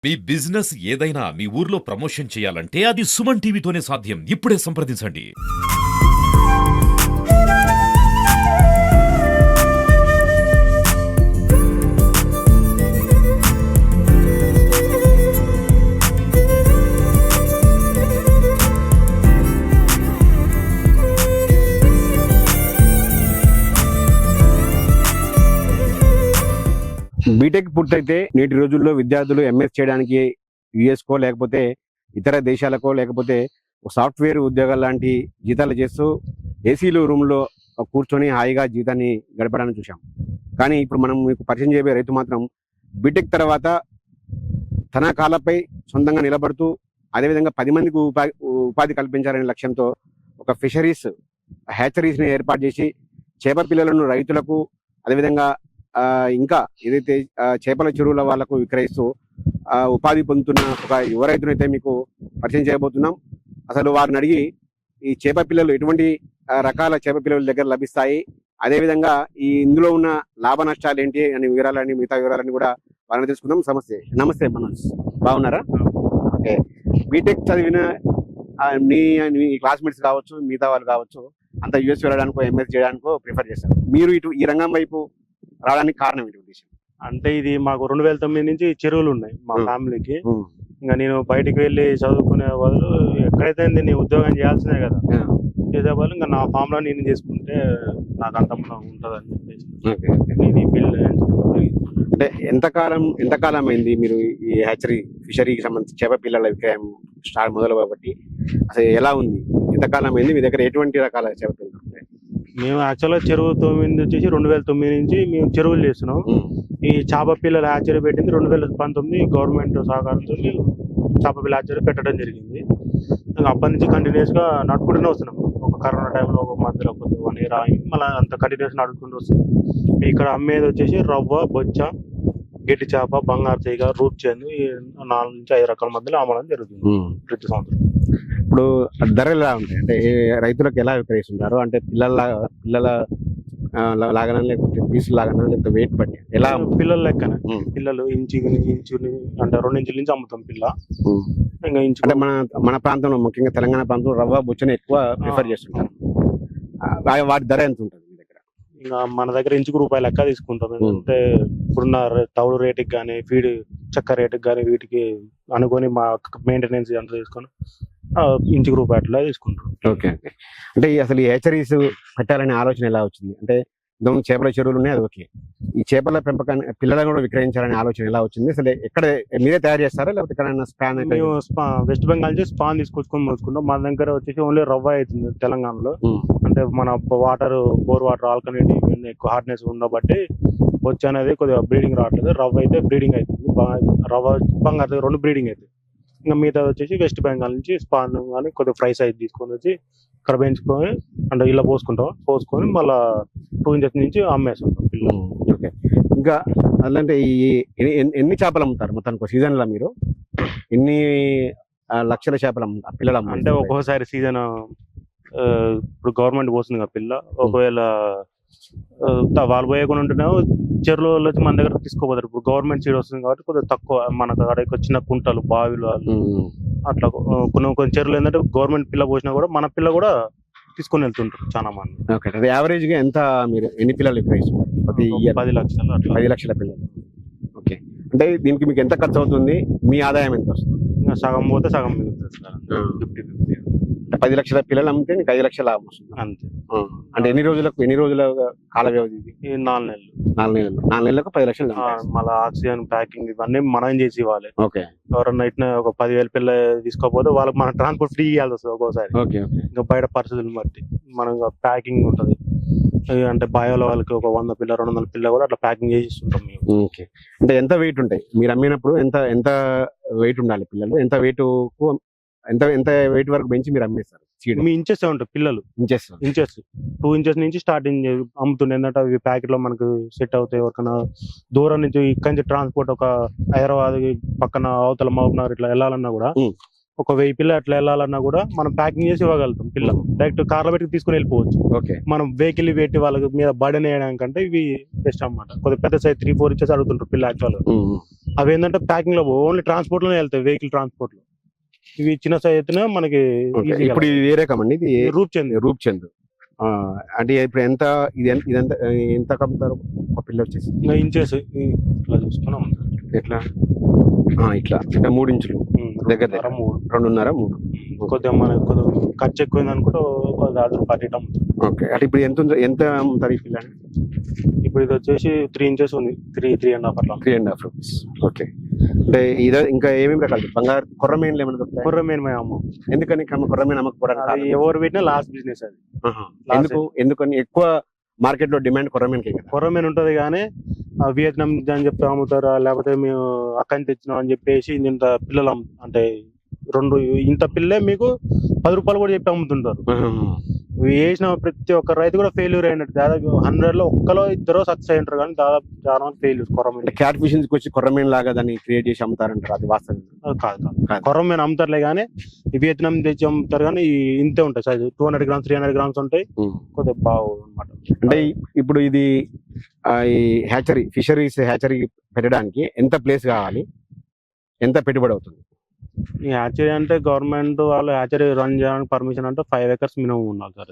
మీ business ఏదైనా మీ ఊర్లో promotion చేయాలంటే అది సుమన్ టీవీతోనే సాధ్యం. ఇప్పుడే సంప్రదించండి. బీటెక్ పూర్తయితే నేటి రోజుల్లో విద్యార్థులు ఎంఎస్ చేయడానికి యుఎస్కో లేకపోతే ఇతర దేశాలకో లేకపోతే సాఫ్ట్వేర్ ఉద్యోగాలు లాంటి జీతాలు చేస్తూ ఏసీలు రూమ్లో కూర్చొని హాయిగా జీతాన్ని గడపడానికి చూసాం. కానీ ఇప్పుడు మనం మీకు పరిచయం చేయబోయే రైతు మాత్రం బీటెక్ తర్వాత తన కాళ్ళపై సొంతంగా నిలబడుతూ అదేవిధంగా 10 మందికి ఉపాధి కల్పించాలనే లక్ష్యంతో ఒక ఫిషరీస్ హ్యాచరీస్ని ఏర్పాటు చేసి చేప పిల్లలను రైతులకు అదేవిధంగా ఇంకా ఏదైతే చేపల చెరువుల వాళ్లకు విక్రయిస్తూ ఉపాధి పొందుతున్న ఒక యువ రైతునైతే మీకు పరిచయం చేయబోతున్నాం. అసలు వారిని అడిగి ఈ చేప పిల్లలు ఎటువంటి రకాల చేప పిల్లల దగ్గర లభిస్తాయి, అదేవిధంగా ఇందులో ఉన్న లాభ నష్టాలు ఏంటి అనే వివరాలని మిగతా వివరాలని కూడా వారిని తెలుసుకుందాం. నమస్తే మనోజ్, బాగున్నారా? ఓకే, బీటెక్ చదివిన మీ క్లాస్మేట్స్ కావచ్చు, మిగతా వాళ్ళు కావచ్చు, అంత యూఎస్ వెళ్ళడానికో ఎంఎస్ చేయడానికో ప్రిఫర్ చేస్తారు. మీరు ఇటు ఈ రంగం వైపు రావడానికి కారణం ఏంటి ఉద్దేశం? అంటే ఇది మాకు 2009 నుంచి చెరువులు ఉన్నాయి మా ఫ్యామిలీకి. ఇంకా నేను బయటికి వెళ్ళి చదువుకునే బదులు ఎక్కడైతే నేను ఉద్యోగం చేయాల్సిందే కదా, చేసే బదులు ఇంకా నా ఫామ్ లో నేను చేసుకుంటే నాకు అంత ఉంటుంది అని చెప్పేసి ఇది బిల్డ్. అంటే ఎంతకాలం అయింది మీరు ఈ హ్యాచరీ ఫిషరీకి సంబంధించి చేప పిల్లల విక్రయం స్టార్ట్ మొదలు కాబట్టి అసలు ఎలా ఉంది? ఎంతకాలం అయింది? మీ దగ్గర ఎటువంటి రకాల చేప పిల్లలు ఉంటాయి? మేము యాక్చువల్గా చెరువు 9 వచ్చేసి 2009 నుంచి మేము చెరువులు చేస్తున్నాం. ఈ చేప పిల్లల హ్యాచరీ పెట్టింది 2019 గవర్నమెంట్ సహకారంతో చేప పిల్ల హ్యాచరీ పెట్టడం జరిగింది. అప్పటి నుంచి కంటిన్యూస్ గా నడుపుకుంటూనే వస్తున్నాం. ఒక కరోనా టైంలో ఒక మధ్యలో 1 ఇయర్ ఆగి మళ్ళీ అంత కంటిన్యూస్ నడుపుకుంటూ వస్తున్నాం. ఇక్కడ అమ్మేది వచ్చేసి రవ్వ, బొచ్చ, గెడ్డి చేప, బంగారు తీగ, రూప్ చేందు, ఈ 4 నుంచి 5 రకాల మధ్యలో అమ్మడం జరుగుతుంది ప్రతి సంవత్సరం. ఇప్పుడు ధరలు ఎలా ఉంటాయి? అంటే రైతులకు ఎలా విక్రయిస్తుంటారు? అంటే పిల్లల లాగానా లేకపోతే పీసులు లాగానా లేకపోతే వెయిట్ బట్టి ఎలా? పిల్లల లెక్కన పిల్లలు ఇంచు అంటే 2 ఇంచుల నుంచి అమ్ముతాం పిల్ల. ఇంకా ఇంచు అంటే మన ప్రాంతంలో ముఖ్యంగా తెలంగాణ ప్రాంతంలో రవ్వ, బొచ్చని ఎక్కువ ప్రిఫర్ చేస్తుంటారు. వాటి ధర ఎంత ఉంటుంది మీ దగ్గర? ఇంకా మన దగ్గర ఇంచుకు రూపాయలు లెక్క తీసుకుంటాం. అంటే ఇప్పుడున్న తౌడు రేటుకి కానీ, ఫీడ్ చెక్క రేటుకి కానీ వీటికి అనుకొని మా మెయింటెనెన్స్ అంతా తీసుకొని ఇంచుకు రూపాయలు అట్లా తీసుకుంటాం. Okay okay. అంటే అసలు ఈ హ్యాచరీస్ పెట్టాలనే ఆలోచన ఎలా వచ్చింది? అంటే ఇంతకుముందు చేపల చెరువులు ఉన్నాయి, అది ఓకే. ఈ చేపల పెంపకాన్ని పిల్లలను కూడా విక్రయించాలనే ఆలోచన ఎలా వచ్చింది? అసలు ఎక్కడ మీరే తయారు చేస్తారా లేకపోతే ఎక్కడైనా స్పాన్? మేము వెస్ట్ బెంగాల్ నుంచి స్పాన్ తీసుకొచ్చుకొని మోసుకుంటాం. మన దగ్గర వచ్చేసి ఓన్లీ రవ్వ అవుతుంది తెలంగాణలో. అంటే మన వాటర్, బోర్ వాటర్ ఆల్కనేటివ్ ఎక్కువ హార్డ్నెస్ ఉండబట్టి బొచ్చ అనేది కొద్దిగా బ్రీడింగ్ రావట్లేదు. రవ్వ అయితే బ్రీడింగ్ అవుతుంది. రవ్వ, బంగారు 2 బ్రీడింగ్ అవుతుంది. ఇంకా మిగతా వచ్చేసి వెస్ట్ బెంగాల్ నుంచి స్పాన్ కానీ కొద్దిగా ఫ్రై సైజ్ తీసుకొని వచ్చి ఇక్కడ పెంచుకొని అంటే ఇలా పోసుకొని మళ్ళీ 2 ఇంచెస్ నుంచి అమ్మేస్తుంటాం పిల్లలు. ఓకే. ఇంకా అలాంటే ఎన్ని చేపలు అమ్ముతారు మొత్తానికి సీజన్ లో? మీరు ఎన్ని లక్షల చేపలు పిల్లలు అంటే ఒక్కోసారి సీజన్ ఇప్పుడు గవర్నమెంట్ పోస్తుంది కదా పిల్ల, ఒకవేళ వాళ్ళు పోయకుండా ఉంటేనేమో చెరువులో వచ్చి మన దగ్గర తీసుకోపోతారు. ఇప్పుడు గవర్నమెంట్ సీడ్ వస్తుంది కాబట్టి కొద్దిగా తక్కువ మనకు అక్కడ చిన్న కుంటలు, బావిలు అట్లా కొన్ని చెరువులు ఏంటంటే గవర్నమెంట్ పిల్ల పోసినా కూడా మన పిల్ల కూడా తీసుకొని వెళ్తుంటారు చాలా మంది. ఓకే. యావరేజ్ గా ఎంత మీరు ఎన్ని పిల్లలు విక్రయిస్తున్నారు? 10 లక్షలు అట్లా. 10 లక్షల పిల్లలు. ఓకే. అంటే దీనికి మీకు ఎంత ఖర్చు అవుతుంది? మీ ఆదాయం ఎంత వస్తుంది? సగం పోతే సగం మిగులుతుంది. 50-50. 10 లక్షల పిల్లలు అమ్మితే నీకు 5 లక్షల లాభం వస్తుంది అంతే. అంటే ఎన్ని రోజుల కాల వ్యవధి ఇది? 4 నెలలు. 4 నెలలకు 10 లక్షలు. మళ్ళీ ఆక్సిజన్, ప్యాకింగ్ ఇవన్నీ మనం చేసి ఇవ్వాలి. ఓకే. ఎవరన్నా ఇట్లా ఒక 10,000 పిల్ల తీసుకోకపోతే వాళ్ళకి మనం ట్రాన్స్పోర్ట్ ఫ్రీ ఇవ్వాల్సి వస్తుంది ఒక్కోసారి. ఓకే. ఇంకా బయట పరిస్థితులను బట్టి మనం ప్యాకింగ్ ఉంటుంది. అంటే బయోలో వాళ్ళకి ఒక 100 పిల్ల, 200 పిల్ల కూడా అట్లా ప్యాకింగ్ చేసి ఇస్తుంటాం మేము. ఓకే. అంటే ఎంత వెయిట్ ఉంటాయి మీరు అమ్మినప్పుడు? ఎంత వెయిట్ ఉండాలి పిల్లలు? ఎంత వెయిట్ వరకు పెంచి మీరు అమ్మేస్తారు? మీ ఇంచెస్ ఉంటాయి పిల్లలు. ఇంచెస్ 2 ఇంచెస్ నుంచి స్టార్టింగ్ అమ్ముతుండే. ఏంటంటే అవి ప్యాకెట్ లో మనకు సెట్ అవుతాయి. ఎవరికైనా దూరం నుంచి ఇక్కడి నుంచి ట్రాన్స్పోర్ట్ ఒక హైదరాబాద్ పక్కన అవతల మహబూబ్నగర్ ఇట్లా వెళ్ళాలన్నా కూడా ఒక 1000 పిల్ల అట్లా వెళ్ళాలన్నా కూడా మనం ప్యాకింగ్ చేసి ఇవ్వగలుగుతాం. పిల్ల డైరెక్ట్ కార్లో పెట్టి తీసుకుని వెళ్ళిపోవచ్చు. ఓకే. మనం వెహికల్ పెట్టి వాళ్ళకి మీద బర్డెన్ వేయడానికంటే ఇవి బెస్ట్ అన్నమాట. కొద్దిగా పెద్ద సైజ్ 3-4 ఇంచెస్ అడుగుతుంటారు పిల్ల యాక్చువల్. అవి ఏంటంటే ప్యాకింగ్ లో ఓన్లీ ట్రాన్స్పోర్ట్ లోనే వెళ్తాయి, వెహికల్ ట్రాన్స్పోర్ట్ లో. ఇవి చిన్న సైజ్ అయితేనే మనకి Okay. ఇప్పుడు ఇది ఏ రకం అండి? ఇది రూప్ చెంది. రూప్చంద్. అంటే ఇప్పుడు ఎంత ఇదంతా ఎంత కమ్ముతారు ఒక పిల్ల వచ్చేసి? ఇంకా ఇంచెస్ ఇట్లా చూసుకున్నాం ఎట్లా ఇట్లా అంటే 3 ఇంచులు దగ్గర దగ్గర 2.5 3. కొద్దిగా మనకి కొద్దిగా ఖర్చు ఎక్కువైంది అనుకుంటే ఒక 10 రూపాయలు ఇటు అమ్ముతాం. ఓకే. అంటే ఇప్పుడు ఎంత అమ్ముతారు ఈ పిల్ల? ఇప్పుడు ఇది వచ్చేసి 3 ఇంచెస్ ఉంది, 3.5 అట్లా. 3.5 రూపీస్. ఓకే. అంటే ఇదే ఇంకా ఏమేమి రకాలు బంగారు కొర్రమేన్లు ఏమైనా దొరుకుతాయి? కొర్రమేన్ మేము అమ్మ. ఎందుకని కొర్రమేన్ అది అమ్మకపోవడానికి? ఎవరు పెట్టినా లాస్ట్ బిజినెస్ అది. ఎందుకని ఎక్కువ మార్కెట్ లో డిమాండ్ కొర్రమేన్కి కదా? కొర్రమేన్ ఉంటది కానీ వియత్నాం అని చెప్పి అమ్ముతారా, లేకపోతే మేము అక్కడి తెచ్చినాం అని చెప్పేసి ఇంత పిల్లలు అంటే ఇంత పిల్లే మీకు 10 రూపాయలు కూడా చెప్పి అమ్ముతుంటారు. వేసిన ప్రతి ఒక్క రైతు కూడా ఫెయిల్యూర్ అయినట్టు. దాదాపు 100 లో ఒక్కలో 2 సక్సెస్ అయినారు, కానీ దాదాపు చాలా మంది ఫెయిల్యూర్. కొర్రమేన్ క్యాట్ ఫిషింగ్ వచ్చి కొర్రమేన్ లాగా దాన్ని క్రియేట్ చేసి అమ్ముతారంటారు, అది వాస్తవం కాదు. కొర్రమేన్ అమ్ముతారులే కానీ వియత్నాం తెచ్చి అమ్ముతారు, కానీ ఇంతే ఉంటాయి సైజు. 200 గ్రామ్స్ 300 గ్రామ్స్ ఉంటాయి, కొద్దిగా బాగు అనమాట. అంటే ఇప్పుడు ఇది ఈ హ్యాచరీ ఫిషరీస్ హ్యాచరీ పెట్టడానికి ఎంత ప్లేస్ కావాలి, ఎంత పెట్టుబడి అవుతుంది? ఈ హ్యాచరీ అంటే గవర్నమెంట్ వాళ్ళు హ్యాచరీ రన్ చేయడానికి పర్మిషన్ అంటే 5 acres మినిమం ఉండాలి సార్.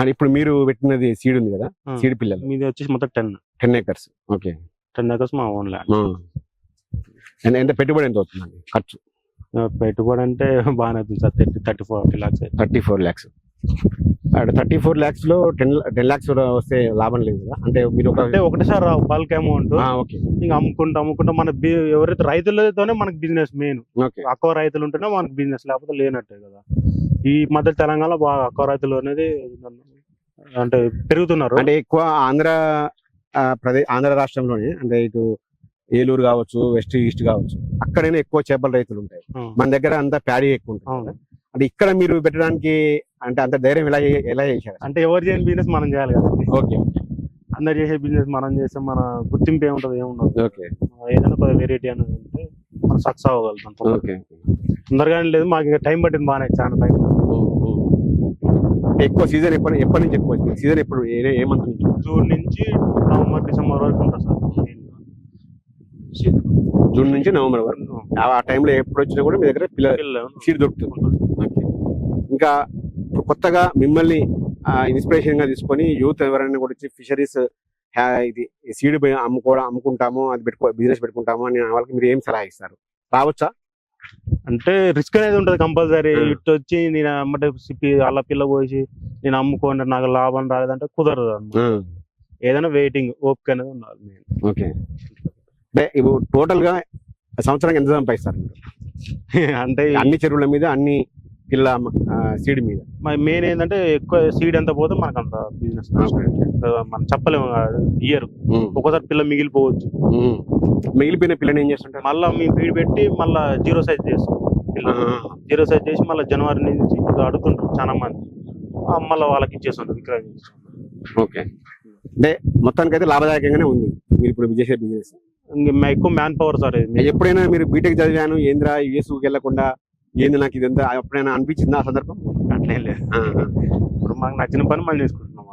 అని ఇప్పుడు మీరు పెట్టినది సీడ్ ఉంది కదా, సీడ్ పిల్లలు మీది వచ్చేసి మొత్తం 10 acres. ఓకే. 10 acres మా ఓన్ ల్యాండ్. ఎంత పెట్టుబడి ఎంత అవుతుందండి ఖర్చు? పెట్టుబడి అంటే బాగానే అవుతుంది సార్, 30-40 lakhs. 34 lakhs. 34 lakhs లో 10 lakhs వస్తే లాభం లేదు కదా? అంటే మీరు అంటే ఒకటేసారి బల్క్ అమౌంట్ ఇంకా అమ్ముకుంటా మన ఎవరైతే రైతులతోనే మనకి బిజినెస్ మెయిన్. అక్కువ రైతులు ఉంటేనే మనకి బిజినెస్, లేకపోతే లేనట్టే కదా. ఈ మధ్య తెలంగాణలో బాగా అక్కువ రైతులు అనేది అంటే పెరుగుతున్నారు. అంటే ఎక్కువ ఆంధ్ర రాష్ట్రంలోనే, అంటే ఇటు ఏలూరు కావచ్చు, వెస్ట్ ఈస్ట్ కావచ్చు, అక్కడైనా ఎక్కువ చేపల రైతులు ఉంటాయి. మన దగ్గర అంతా ప్యాడీ ఎక్కువ ఉంటుంది. అంటే ఇక్కడ మీరు పెట్టడానికి అంటే అంత ధైర్యం ఎలా చేశారు? అంటే ఎవరు చేయని బిజినెస్ మనం చేయాలి కదా. ఓకే. అందరు చేసే బిజినెస్ మనం చేస్తే మన గుర్తింపు ఏముంటది? ఏముండదు. ఓకే. ఏదైనా కొద్దిగా వెరైటీ అనేది ఉంటే మనం సక్సెస్ అవ్వగలుగుతాం. ఓకే. తొందరగానే లేదు, మాకు ఇంకా టైం పట్టింది, బాగానే చాలా టైం. ఎక్కువ సీజన్ ఎప్పటి నుంచి ఎక్కువ సీజన్ ఎప్పుడు ఏ మంత్ నుంచి? జూన్ నుంచి నవంబర్ డిసెంబర్ వరకు ఉంటుంది సార్. జూన్ నుంచి నవంబర్ వరకు. ఆ టైంలో ఎప్పుడు వచ్చినా కూడా మీ దగ్గర పిల్లలు సీడ్ దొరుకుతుంది. ఇంకా కొత్తగా మిమ్మల్ని ఇన్స్పిరేషన్ గా తీసుకొని యూత్ ఎవరైనా కూడా వచ్చి ఫిషరీస్ ఇది సీడ్ అమ్ముకుంటాము, అది బిజినెస్ పెట్టుకుంటాము అని వాళ్ళకి మీరు ఏం సలహా ఇస్తారు? రావచ్చా? అంటే రిస్క్ అనేది ఉంటది కంపల్సరీ. ఇటు వచ్చి నేను అమ్మటే వాళ్ళ పిల్ల పోసి నేను అమ్ముకోండి నాకు లాభం రాలేదంటే కుదరదు. ఏదైనా వెయిటింగ్, ఓపిక అనేది ఉండాలి. ఓకే. అంటే ఇప్పుడు టోటల్ గా సంవత్సరానికి ఎంత సంపాదిస్తారు మీరు? అంటే అన్ని చెరువుల మీద, అన్ని పిల్ల సీడ్ మీద? మెయిన్ ఏంటంటే ఎక్కువ సీడ్ ఎంత పోతే మనకు అంత బిజినెస్. మనం చెప్పలేము, ఇయర్ ఒక్కోసారి పిల్ల మిగిలిపోవచ్చు. మిగిలిపోయిన పిల్లని ఏం చేస్తుంటారు? మళ్ళీ మేము ఫీడ్ పెట్టి మళ్ళీ 0 size చేస్తాం. పిల్ల 0 size చేసి మళ్ళీ జనవరి నుంచి అడుగుతుంటారు చాలా మంది, మళ్ళీ వాళ్ళకి ఇచ్చేస్తుంటారు, విక్రయం చేస్తుంటారు. ఓకే. అంటే మొత్తానికి అయితే లాభదాయకంగానే ఉంది మీరు ఇప్పుడు చేసే బిజినెస్. ఎక్కువ మ్యాన్ పవర్ సార్. ఎప్పుడైనా మీరు బీటెక్ చదివాను ఏంద్రా యూఎస్కి వెళ్లకుండా ఏంది నాకు ఇదంతా ఎప్పుడైనా అనిపించింది ఆ సందర్భం? అట్లే లేదు, ఇప్పుడు మాకు నచ్చిన పని మనం చేసుకుంటున్నాం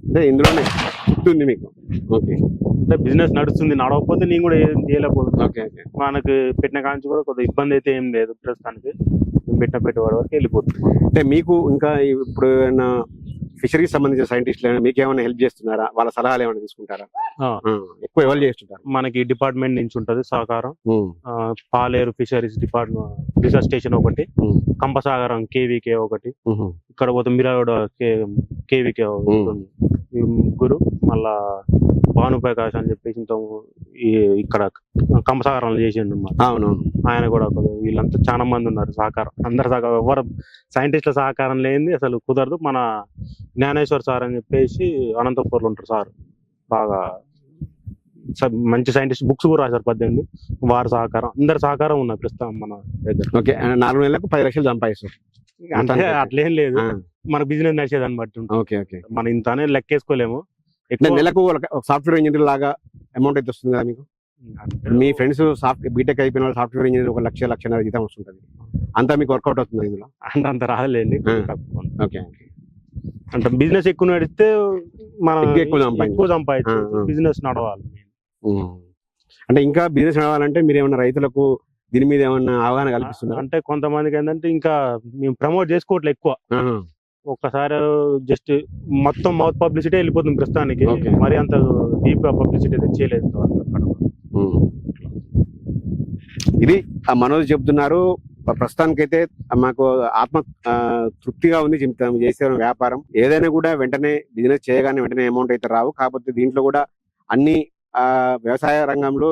అంటే ఇందులోనే ఉంది మీకు. ఓకే. అంటే బిజినెస్ నడుస్తుంది, నడవకపోతే నేను కూడా ఏం చేయలేకపోతుంది. ఓకే. మనకు పెట్టిన కాంచి కూడా కొద్దిగా ఇబ్బంది అయితే ఏం లేదు ప్రస్తుతానికి. పెట్టిన పెట్టుబడి వరకు వెళ్ళిపోతుంది. అంటే మీకు ఇంకా ఇప్పుడు ఫిషరీస్ సంబంధించిన సైంటిస్టులు మీకు ఏమైనా హెల్ప్ చేస్తున్నారా? వాళ్ళ సలహాలు ఏమైనా తీసుకుంటారా? ఎక్కువ ఎవరు చేస్తుంటారు? మనకి డిపార్ట్మెంట్ నుంచి ఉంటది సహకారం. పాలేరు ఫిషరీస్ డిపార్ట్మెంట్ రీసెర్చ్ స్టేషన్ ఒకటి, కంపసాగరం కేవీకే ఒకటి, ఇక్కడ పోతే మిరాడ కేవీకే ఈ ముగ్గురు, మళ్ళా భానుప్రకాష్ అని చెప్పేసి ఇక్కడ కంపసాగరంలో చేసిండు. ఆయన కూడా వీళ్ళంతా చాలా మంది ఉన్నారు సహకారం. అందరు సహకారం, ఎవరు సైంటిస్టుల సహకారం లేనిది అసలు కుదరదు. మన జ్ఞానేశ్వర్ సార్ అని చెప్పేసి అనంతపూర్లో ఉంటారు సార్, బాగా మంచి సైంటిస్ట్, బుక్స్ కూడా రాశారు 18. వారి సహకారం, అందరి సహకారం ఉన్నారు ప్రస్తుతం మన దగ్గర. ఓకే. 4 నెలలకు 10 లక్షలు సంపాదిస్తారు అంటే అట్లేం లేదు, మన బిజినెస్ నడిచేదాన్ని బట్టి. ఓకే. ఓకే. మనం ఇంతనే లెక్కేసుకోలేము. నెలకు సాఫ్ట్వేర్ ఇంజనీర్ లాగా అమౌంట్ అయితే వస్తుంది కదా మీకు? మీ ఫ్రెండ్స్ బీటెక్ అయిపోయిన వాళ్ళు సాఫ్ట్వేర్ ఇంజనీర్ 1 లక్ష, 1.5 జీతం వస్తుంటది, అంతా మీకు వర్కౌట్ అవుతుంది ఇందులో? అంటే అంత రాదులేండి. ఓకే. అంటే బిజినెస్ ఎక్కువ నడిస్తే మనం ఎక్కువ సంపాదించు, బిజినెస్ నడవాలి. అంటే ఇంకా బిజినెస్ నడవాలంటే మీరు ఏమన్నా రైతులకు దీని మీద ఏమన్నా అవగాహన కల్పిస్తున్నారు? అంటే కొంతమందికి ఏంటంటే ఇంకా మేము ప్రమోట్ చేసుకోవట్లే ఎక్కువ. ఒక్కసారి జస్ట్ మొత్తం మౌత్ పబ్లిసిటీ వెళ్ళిపోతుంది ప్రస్తుతానికి. Okay. మరి అంత డీప్ గా పబ్లిసిటీ అయితే చేయలేదు ఇంతవరకు అక్కడ. ఇది ఆ మనోజ్ చెప్తున్నారు. ప్రస్తుతానికైతే మాకు ఆత్మ తృప్తిగా ఉంది. చేసే వ్యాపారం ఏదైనా కూడా వెంటనే బిజినెస్ చేయగానే వెంటనే అమౌంట్ అయితే రావు. కాకపోతే దీంట్లో కూడా అన్ని వ్యవసాయ రంగంలో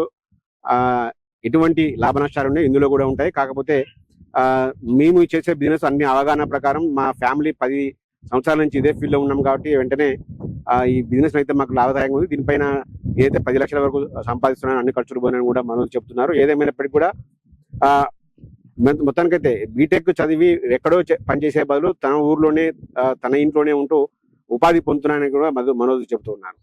ఎటువంటి లాభ నష్టాలు ఉన్నాయి, ఇందులో కూడా ఉంటాయి. కాకపోతే మేము చేసే బిజినెస్ అన్ని అవగాహన ప్రకారం మా ఫ్యామిలీ 10 సంవత్సరాల నుంచి ఇదే ఫీల్డ్ లో ఉన్నాం కాబట్టి వెంటనే ఈ బిజినెస్ అయితే మాకు లాభదాయంగా ఉంది. దీనిపైన ఏదైతే 10 లక్షల వరకు సంపాదిస్తున్నాను, అన్ని ఖర్చులు పోయినని కూడా మనోజ్ చెప్తున్నారు. ఏదేమైనప్పటికీ కూడా మొత్తానికైతే బీటెక్ చదివి ఎక్కడో పనిచేసే బదులు తన ఊర్లోనే తన ఇంట్లోనే ఉంటూ ఉపాధి పొందుతున్నానని కూడా మనోజ్ చెప్తూ ఉన్నారు.